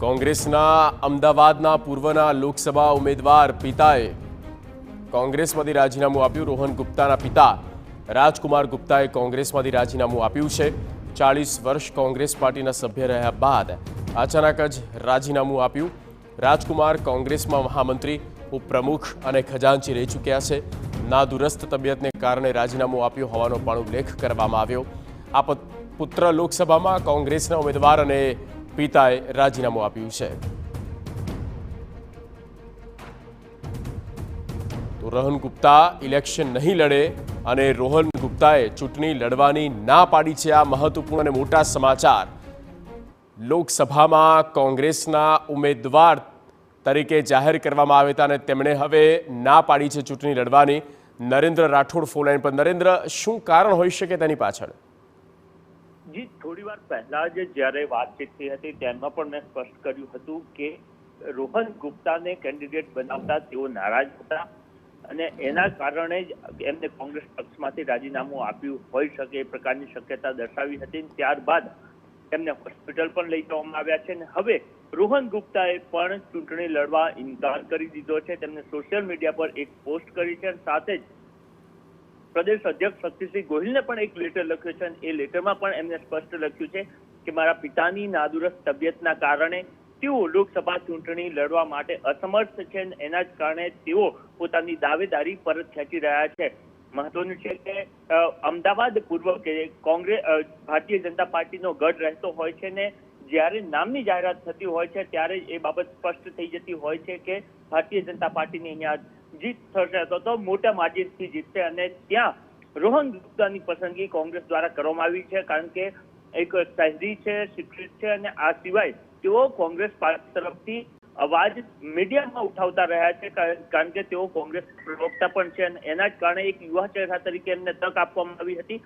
કોંગ્રેસના અમદાવાદના પૂર્વના લોકસભા ઉમેદવાર પિતાએ કોંગ્રેસમાંથી રાજીનામું આપ્યું। રોહન ગુપ્તાના પિતા રાજકુમાર ગુપ્તાએ કોંગ્રેસમાંથી રાજીનામું આપ્યું છે। 40 વર્ષ કોંગ્રેસ પાર્ટીના સભ્ય રહ્યા બાદ અચાનક જ રાજીનામું આપ્યું। રાજકુમાર કોંગ્રેસમાં મહામંત્રી, ઉપપ્રમુખ અને ખજાનચી રહી ચૂક્યા છે। નાદુરસ્ત તબિયતને કારણે રાજીનામું આપ્યું હોવાનો પણ ઉલ્લેખ કરવામાં આવ્યો। આ પુત્ર લોકસભામાં કોંગ્રેસના ઉમેદવાર અને પિતાએ રાજીનામું આપ્યું છે। તો રોહન ગુપ્તા ઇલેક્શન નહીં લડે અને રોહન ગુપ્તાએ ચૂંટણી લડવાની ના પાડી છે। આ મહત્વપૂર્ણ અને મોટા સમાચાર। લોકસભામાં કોંગ્રેસના ઉમેદવાર તરીકે જાહેર કરવામાં આવ્યા હતા અને તેમણે હવે ના પાડી છે ચૂંટણી લડવાની। નરેન્દ્ર રાઠોડ ફોનલાઈન પર। નરેન્દ્ર, શું કારણ હોઈ શકે તેની પાછળ? જી, થોડી વાર પહેલા જ જ્યારે વાતચીત થઈ હતી તેમાં પણ મેં સ્પષ્ટ કર્યું હતું કે રોહન ગુપ્તાને કેન્ડિડેટ બનાવતા તેઓ નારાજ હતા અને એના કારણે જ એમને કોંગ્રેસ પક્ષમાંથી રાજીનામું આપ્યું હોઈ શકે એ પ્રકારની શક્યતા દર્શાવી હતી। ત્યારબાદ એમને હોસ્પિટલ પણ લઈ જવામાં આવ્યા છે અને હવે રોહન ગુપ્તાએ પણ ચૂંટણી લડવા ઇનકાર કરી દીધો છે। તેમને સોશિયલ મીડિયા પર એક પોસ્ટ કરી છે અને સાથે જ પ્રદેશ અધ્યક્ષ શક્તિસિંહ ગોહિલને પણ એક લેટર લખ્યું છે અને એ લેટરમાં પણ એમને સ્પષ્ટ લખ્યું છે કે મારા પિતાની નાદુરસ્ત તબિયતના કારણે તેઓ લોકસભા ચૂંટણી લડવા માટે અસમર્થ છે અને એના જ કારણે તેઓ પોતાની દાવેદારી પરત ખેંચી રહ્યા છે। મહત્વનું છે કે અમદાવાદ પૂર્વ કે કોંગ્રેસ ભારતીય જનતા પાર્ટીનો ગઢ રહેતો હોય છે ને જ્યારે નામની જાહેરાત થતી હોય છે ત્યારે એ બાબત સ્પષ્ટ થઈ જતી હોય છે કે ભારતીય જનતા પાર્ટીની અહીંયા જીત થશે તો મોટા માર્જિનથી જીતશે અને ત્યાં રોહન ગુપ્તાની પસંદગી કોંગ્રેસ દ્વારા કરવામાં આવી છે કારણ કે એક શહેરી છે, શિક્ષિત છે અને આ સિવાય તેઓ કોંગ્રેસ પાર્ટી તરફથી અવાજ મીડિયામાં ઉઠાવતા રહ્યા છે કારણ કે તેઓ કોંગ્રેસ પ્રવક્તા પણ છે અને એના જ કારણે એક યુવા ચહેરા તરીકે એમને તક આપવામાં આવી હતી।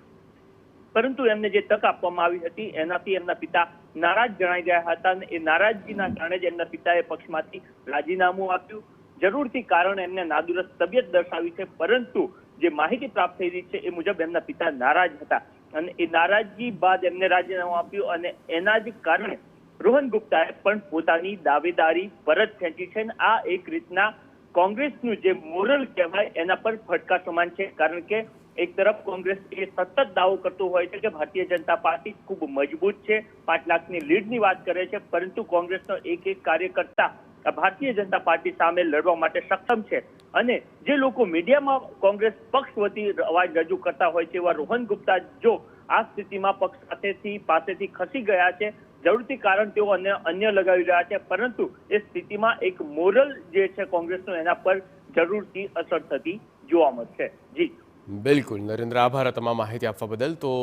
પરંતુ એમને જે તક આપવામાં આવી હતી એનાથી એમના પિતા નારાજ જણાઈ ગયા હતા અને એ નારાજગીના કારણે જ એમના પિતાએ પક્ષમાંથી રાજીનામું આપ્યું। જરૂરથી કારણ એમને નાદુરસ્ત તબિયત દર્શાવી છે, પરંતુ જે માહિતી પ્રાપ્ત થઈ રહી છે એ મુજબ એમના પિતા નારાજ હતા અને એ નારાજગી બાદ એમને રાજીનામું આપ્યું અને એના જ કારણે રોહન ગુપ્તાએ પણ પોતાની દાવેદારી પરત ખેંચી છે અને આ એક રીતના કોંગ્રેસનું જે મોરલ કહેવાય એના પર ફટકા સમાન છે કારણ કે એક તરફ કોંગ્રેસ એ સતત દાવો કરતું હોય છે કે ભારતીય જનતા પાર્ટી ખૂબ મજબૂત છે, 5 લાખની લીડની વાત કરે છે, પરંતુ કોંગ્રેસનો એક કાર્યકર્તા ભારતીય જનતા પાર્ટી સામે લડવા માટે સક્ષમ છે અને જે લોકો મીડિયામાં કોંગ્રેસ પક્ષ વતી અવાજ રજૂ કરતા હોય છે એવા રોહન ગુપ્તા જો આ સ્થિતિમાં પક્ષ પાસેથી ખસી ગયા છે, જરૂરથી કારણ તેઓ અન્ય લગાવી રહ્યા છે, પરંતુ એ સ્થિતિમાં એક મોરલ જે છે કોંગ્રેસનો એના પર જરૂરથી અસર થતી જોવા મળશે। જી બિલકુલ નરેન્દ્ર, આભાર તમામ માહિતી આપવા બદલ। તો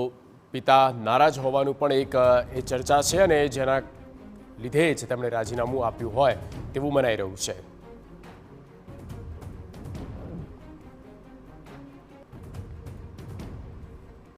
પિતા નારાજ હોવાનું પણ એક એ ચર્ચા છે અને જેના લીધે જ તેમણે રાજીનામું આપ્યું હોય તેવું મનાઈ રહ્યું છે।